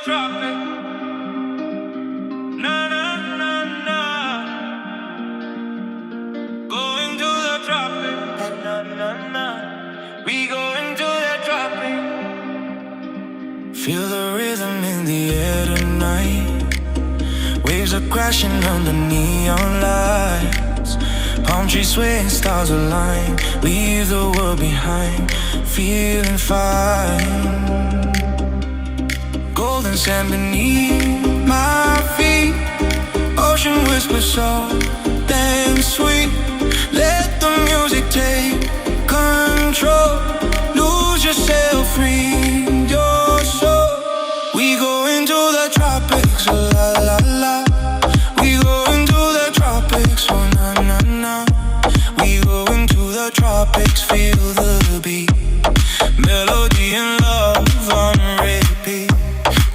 tropic. Na na na na. Going to the tropic. Na na na. We going to the tropic. Feel the rhythm in the air tonight. Waves are crashing under neon lights. Palm trees swaying, stars align. Leave the world behind, feeling fine. Golden sand beneath my feet. Ocean whispers soft and sweet. Let the music take control. Lose yourself, free your soul. We go into the tropics, oh la la la. We go into the tropics, oh na na na. We go into the tropics, feel the beat. Melody and love on repeat.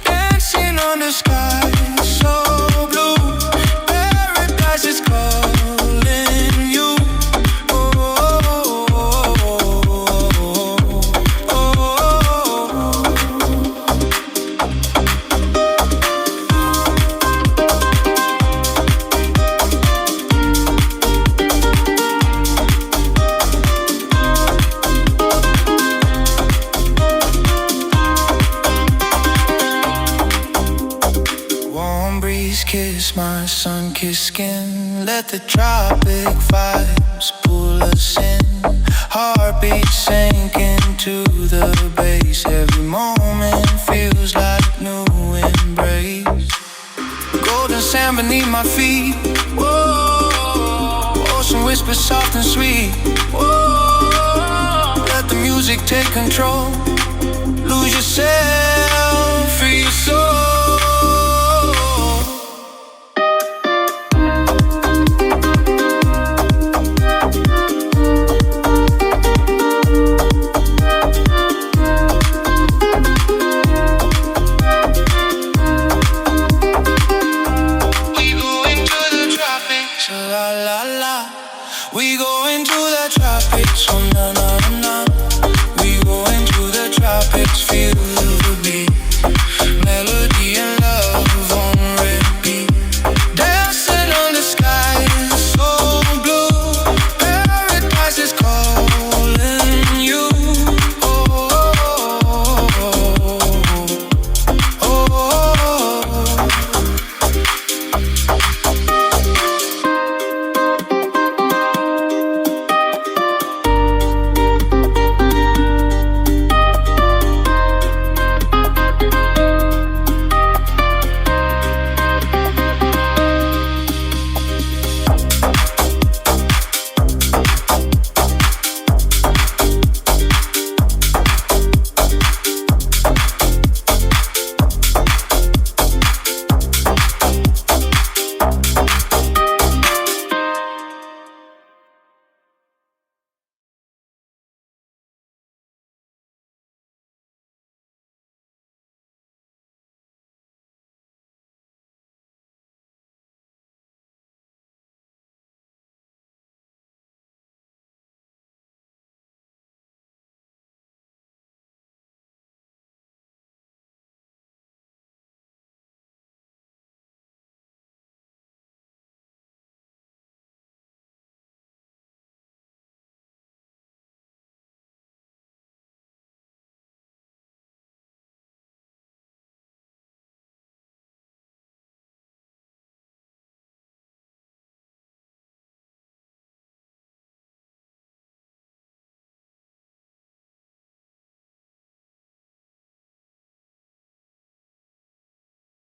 Dancing on the sky, so blue. Paradise is calling you. Oh, oh, oh, oh, oh. Warm breeze kiss my sun-kissed skin. Let the tropic vibes pull us in. Heartbeat sink into the bass. Every moment feels like new embrace. Golden sand beneath my feet. Whoa, ocean whispers soft and sweet. Whoa, let the music take control. Lose yourself.